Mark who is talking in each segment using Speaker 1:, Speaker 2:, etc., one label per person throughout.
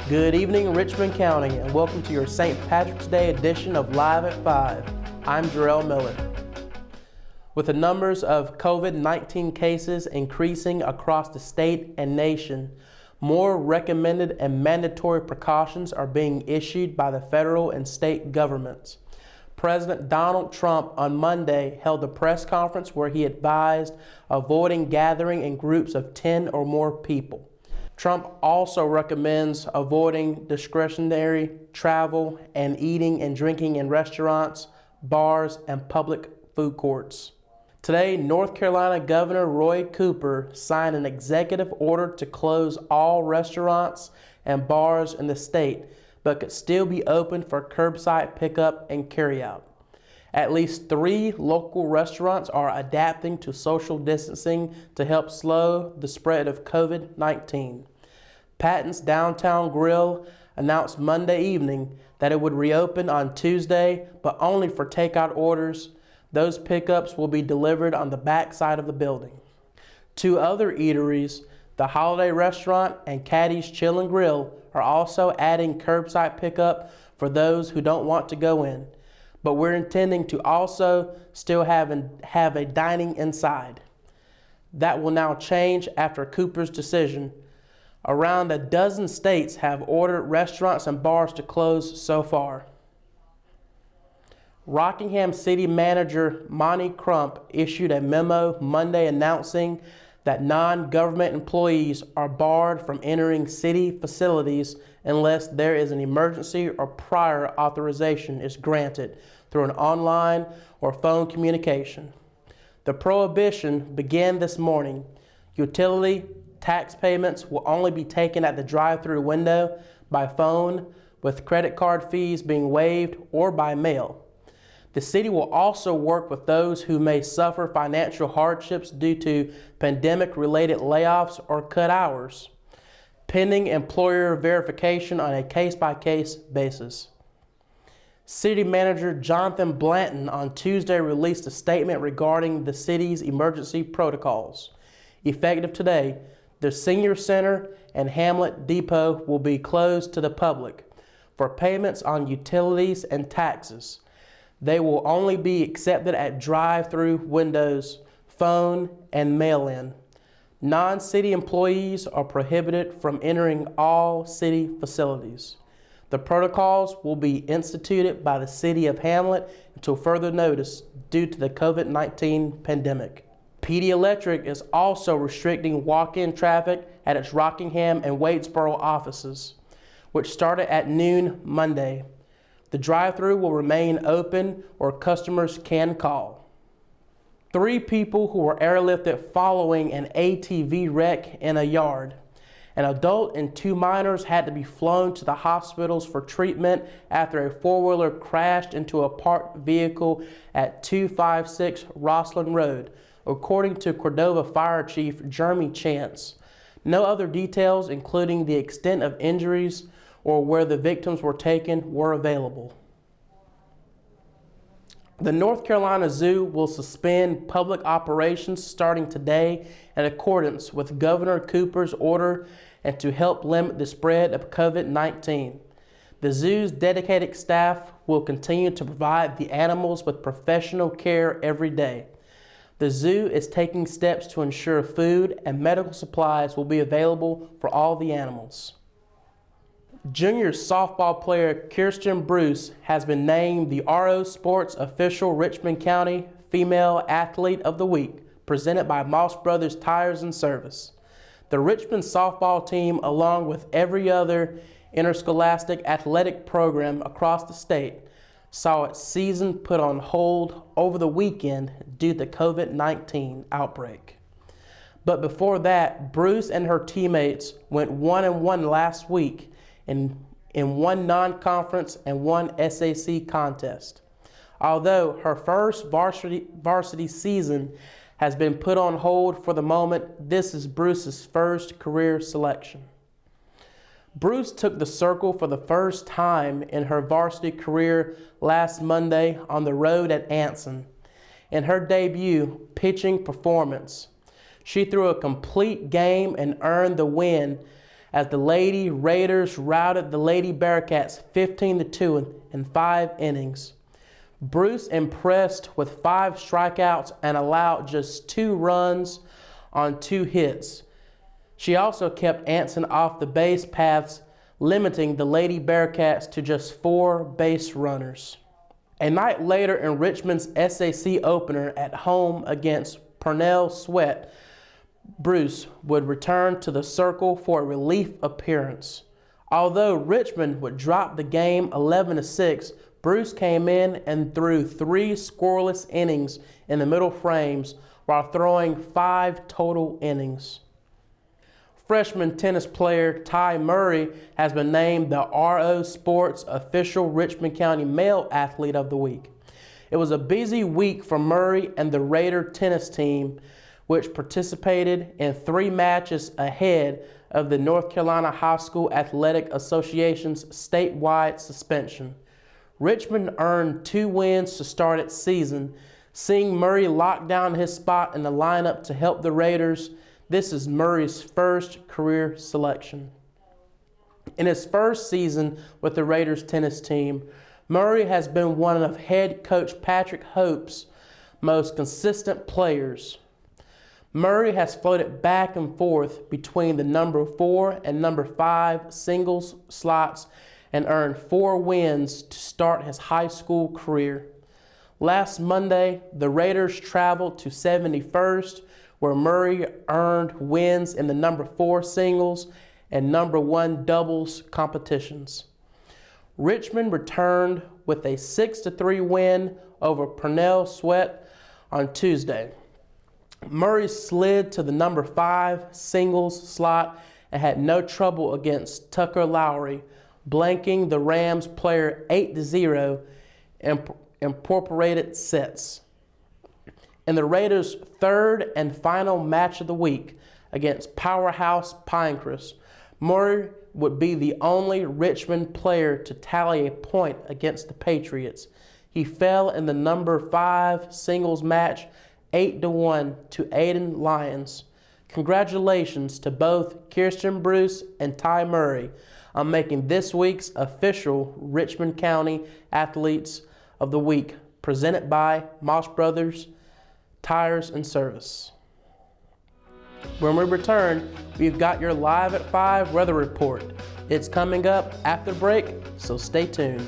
Speaker 1: Good evening, Richmond County, and welcome to your St. Patrick's Day edition of Live at 5. I'm Jerel Miller. With the numbers of COVID-19 cases increasing across the state and nation, more recommended and mandatory precautions are being issued by the federal and state governments. President Donald Trump on Monday held a press conference where he advised avoiding gathering in groups of 10 or more people. Trump also recommends avoiding discretionary travel and eating and drinking in restaurants, bars, and public food courts. Today, North Carolina Governor Roy Cooper signed an executive order to close all restaurants and bars in the state, but could still be open for curbside pickup and carryout. At least 3 local restaurants are adapting to social distancing to help slow the spread of COVID-19. Patton's Downtown Grill announced Monday evening that it would reopen on Tuesday, but only for takeout orders. Those pickups will be delivered on the back side of the building. 2 other eateries, the Holiday Restaurant and Caddy's Chill and Grill, are also adding curbside pickup for those who don't want to go in. But we're intending to also still have a dining inside. That will now change after Cooper's decision. Around a dozen states have ordered restaurants and bars to close so far. Rockingham City Manager Monty Crump issued a memo Monday announcing that non-government employees are barred from entering city facilities unless there is an emergency or prior authorization is granted through an online or phone communication. The prohibition began this morning. Utility tax payments will only be taken at the drive-through window by phone, with credit card fees being waived, or by mail. The city will also work with those who may suffer financial hardships due to pandemic-related layoffs or cut hours, pending employer verification on a case-by-case basis. City Manager Jonathan Blanton on Tuesday released a statement regarding the city's emergency protocols. Effective today, the Senior Center and Hamlet Depot will be closed to the public for payments on utilities and taxes. They will only be accepted at drive-through windows, phone, and mail-in. Non-city employees are prohibited from entering all city facilities. The protocols will be instituted by the City of Hamlet until further notice due to the COVID-19 pandemic. PD Electric is also restricting walk-in traffic at its Rockingham and Wadesboro offices, which started at noon Monday. The drive-thru will remain open or customers can call. 3 people who were airlifted following an ATV wreck in a yard. An adult and 2 minors had to be flown to the hospitals for treatment after a 4-wheeler crashed into a parked vehicle at 256 Roslyn Road, according to Cordova Fire Chief Jeremy Chance. No other details, including the extent of injuries or where the victims were taken, were available. The North Carolina Zoo will suspend public operations starting today in accordance with Governor Cooper's order and to help limit the spread of COVID-19. The zoo's dedicated staff will continue to provide the animals with professional care every day. The zoo is taking steps to ensure food and medical supplies will be available for all the animals. Junior softball player Kirsten Bruce has been named the RO Sports Official Richmond County Female Athlete of the Week, presented by Moss Brothers Tires and Service. The Richmond softball team, along with every other interscholastic athletic program across the state, saw its season put on hold over the weekend due to the COVID-19 outbreak. But before that, Bruce and her teammates went 1-1 last week in one non-conference and one SAC contest. Although her first varsity season has been put on hold for the moment, this is Bruce's first career selection. Bruce took the circle for the first time in her varsity career last Monday on the road at Anson. In her debut pitching performance, she threw a complete game and earned the win as the Lady Raiders routed the Lady Bearcats 15-2 in 5 innings. Bruce impressed with 5 strikeouts and allowed just 2 runs on 2 hits. She also kept Anson off the base paths, limiting the Lady Bearcats to just 4 base runners. A night later in Richmond's SAC opener at home against Purnell Sweat, Bruce would return to the circle for a relief appearance. Although Richmond would drop the game 11-6, Bruce came in and threw 3 scoreless innings in the middle frames while throwing 5 total innings. Freshman tennis player Ty Murray has been named the RO Sports official Richmond County Male Athlete of the Week. It was a busy week for Murray and the Raider tennis team, which participated in 3 matches ahead of the North Carolina High School Athletic Association's statewide suspension. Richmond earned 2 wins to start its season. Seeing Murray lock down his spot in the lineup to help the Raiders, this is Murray's first career selection. In his first season with the Raiders tennis team, Murray has been one of head coach Patrick Hope's most consistent players. Murray has floated back and forth between the number 4 and number 5 singles slots and earned 4 wins to start his high school career. Last Monday, the Raiders traveled to 71st, where Murray earned wins in the number 4 singles and number 1 doubles competitions. Richmond returned with a 6-3 win over Purnell Sweat on Tuesday. Murray slid to the number 5 singles slot and had no trouble against Tucker Lowry, blanking the Rams player 8-0 in incorporated sets. In the Raiders' third and final match of the week against powerhouse Pinecrest, Murray would be the only Richmond player to tally a point against the Patriots. He fell in the number 5 singles match 8-1 to Aiden Lyons. Congratulations to both Kirsten Bruce and Ty Murray on making this week's official Richmond County Athletes of the Week, presented by Moss Brothers Tires and Service. When we return, we've got your Live at 5 weather report. It's coming up after the break, so stay tuned.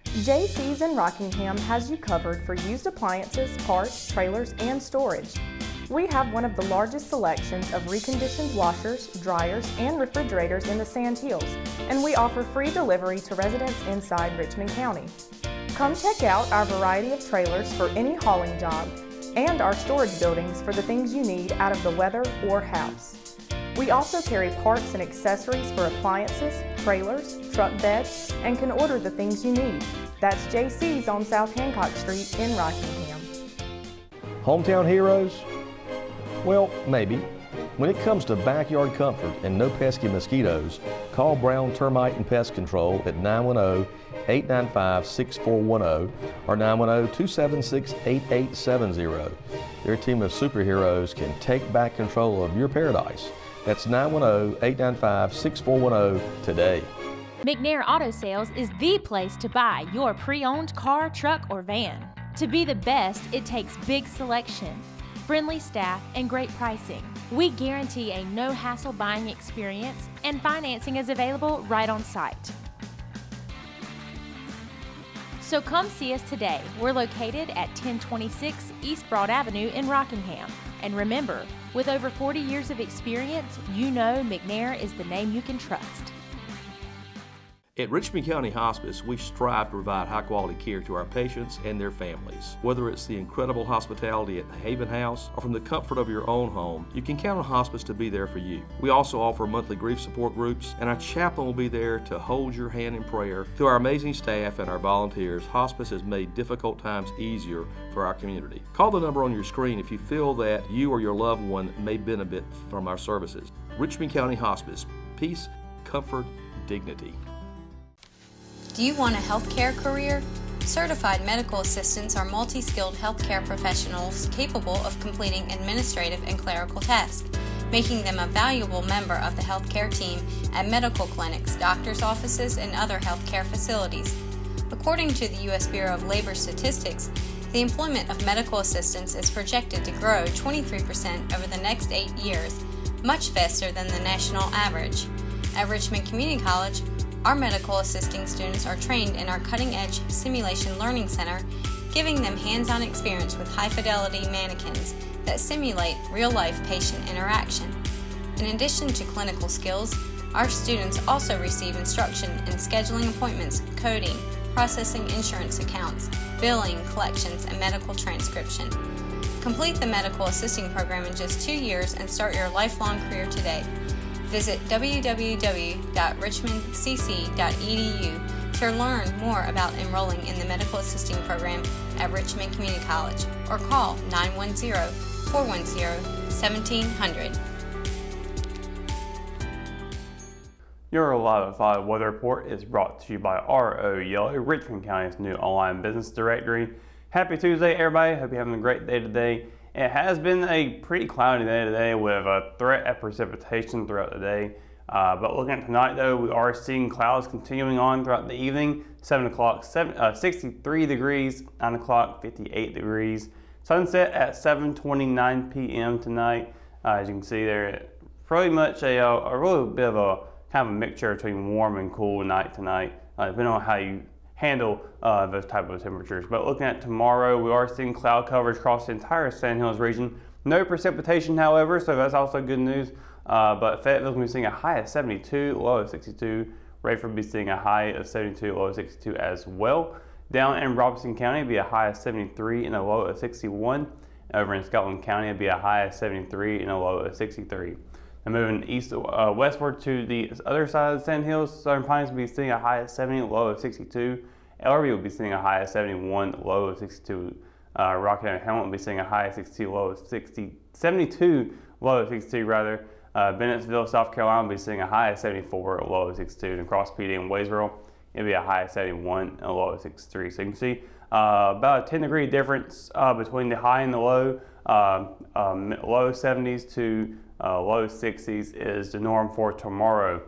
Speaker 2: JC's in Rockingham has you covered for used appliances, parts, trailers, and storage. We have one of the largest selections of reconditioned washers, dryers, and refrigerators in the Sand Hills, and we offer free delivery to residents inside Richmond County. Come check out our variety of trailers for any hauling job and our storage buildings for the things you need out of the weather or house. We also carry parts and accessories for appliances, trailers, truck beds, and can order the things you need. That's JC's on South Hancock Street in Rockingham.
Speaker 3: Hometown heroes? Well, maybe. When it comes to backyard comfort and no pesky mosquitoes, call Brown Termite and Pest Control at 910-895-6410 or 910-276-8870. Their team of superheroes can take back control of your paradise. That's 910-895-6410 today.
Speaker 4: McNair Auto Sales is the place to buy your pre-owned car, truck, or van. To be the best, it takes big selection, friendly staff, and great pricing. We guarantee a no-hassle buying experience, and financing is available right on site. So come see us today. We're located at 1026 East Broad Avenue in Rockingham. And remember, with over 40 years of experience, you know McNair is the name you can trust.
Speaker 5: At Richmond County Hospice, we strive to provide high-quality care to our patients and their families. Whether it's the incredible hospitality at the Haven House or from the comfort of your own home, you can count on hospice to be there for you. We also offer monthly grief support groups, and our chaplain will be there to hold your hand in prayer. Through our amazing staff and our volunteers, hospice has made difficult times easier for our community. Call the number on your screen if you feel that you or your loved one may benefit from our services. Richmond County Hospice. Peace, comfort, dignity.
Speaker 6: Do you want a healthcare career? Certified medical assistants are multi-skilled healthcare professionals capable of completing administrative and clerical tasks. making them a valuable member of the healthcare team at medical clinics, doctors' offices, and other healthcare facilities. According to the U.S. Bureau of Labor Statistics, the employment of medical assistants is projected to grow 23% over the next 8 years, much faster than the national average. At Richmond Community College, our medical assisting students are trained in our cutting-edge Simulation Learning Center, giving them hands-on experience with high-fidelity mannequins that simulate real-life patient interaction. In addition to clinical skills, our students also receive instruction in scheduling appointments, coding, processing insurance accounts, billing, collections, and medical transcription. Complete the medical assisting program in just 2 years and start your lifelong career today. Visit www.richmondcc.edu to learn more about enrolling in the medical assisting program at Richmond Community College or call 910-410-1700.
Speaker 7: Your Live 5 weather report is brought to you by RO Yellow, Richmond County's new online business directory. Happy Tuesday, everybody. Hope you're having a great day today. It has been a pretty cloudy day today with a threat of precipitation throughout the day. But looking at tonight, though, we are seeing clouds continuing on throughout the evening. 7 o'clock, 63 degrees, 9 o'clock, 58 degrees. Sunset at 7:29 p.m. tonight. As you can see there, pretty much a really bit of a kind of a mixture between warm and cool night tonight, depending on how you handle those type of temperatures. But looking at tomorrow, we are seeing cloud coverage across the entire Sand Hills region. No precipitation, however, so that's also good news. But Fayetteville's going to be seeing a high of 72, low of 62. Rayford will be seeing a high of 72, low of 62 as well. Down in Robeson County, it'll be a high of 73 and a low of 61. Over in Scotland County, it'll be a high of 73 and a low of 63. And moving westward to the other side of the Sand Hills, Southern Pines will be seeing a high of 70, low of 62. Ellerby will be seeing a high of 71, low of 62. Rocky Mount Hamilton will be seeing a high of 62, low of 72, low of 62 rather. Bennettsville, South Carolina will be seeing a high of 74, a low of 62. And across PD in Wadesboro, it'll be a high of 71 and a low of 63. So you can see about a 10-degree difference between the high and the low. Low 70s to low 60s is the norm for tomorrow.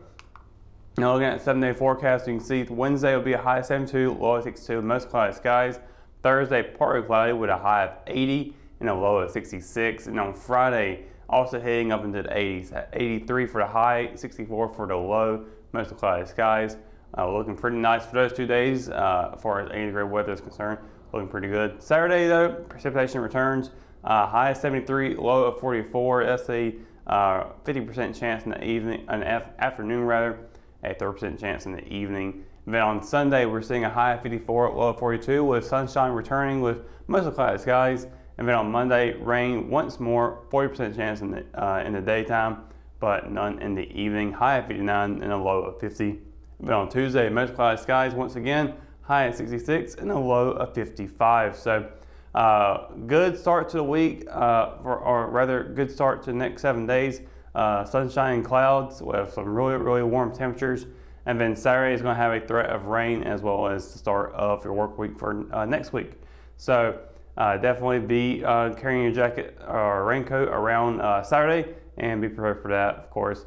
Speaker 7: Now looking at the 7-day forecast, you can see Wednesday will be a high of 72, low of 62, most cloudy skies. Thursday, partly cloudy with a high of 80 and a low of 66. And on Friday, also heading up into the 80s, at 83 for the high, 64 for the low, mostly cloudy skies. Looking pretty nice for those 2 days as far as 80-degree weather is concerned. Looking pretty good. Saturday, though, precipitation returns. High of 73, low of 44. That's a 50% chance in the evening, afternoon rather, a 30% chance in the evening. Then on Sunday, we're seeing a high of 54, low of 42, with sunshine returning with mostly cloudy skies. And then on Monday, rain once more, 40% chance in the daytime, but none in the evening. High of 59 and a low of 50. Then on Tuesday, mostly cloudy skies once again, high of 66 and a low of 55. So good start to the week, or rather good start to the next 7 days. Sunshine and clouds with some really, really warm temperatures. And then Saturday is going to have a threat of rain as well as the start of your work week for next week. So definitely be carrying your jacket or raincoat around Saturday and be prepared for that. Of course,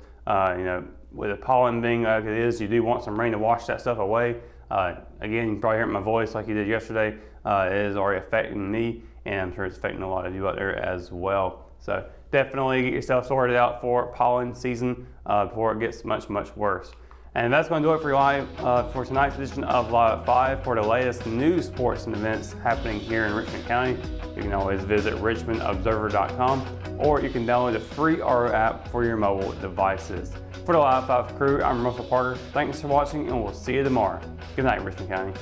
Speaker 7: with the pollen being like it is, you do want some rain to wash that stuff away. Again, you can probably hear my voice like you did yesterday. It is already affecting me, and I'm sure it's affecting a lot of you out there as well. So definitely get yourself sorted out for pollen season before it gets much, much worse. And that's going to do it for you live for tonight's edition of Live at 5. For the latest news, sports, and events happening here in Richmond County, you can always visit richmondobserver.com, or you can download the free RO app for your mobile devices. For the Live 5 crew, I'm Russell Parker. Thanks for watching, and we'll see you tomorrow. Good night, Richmond County.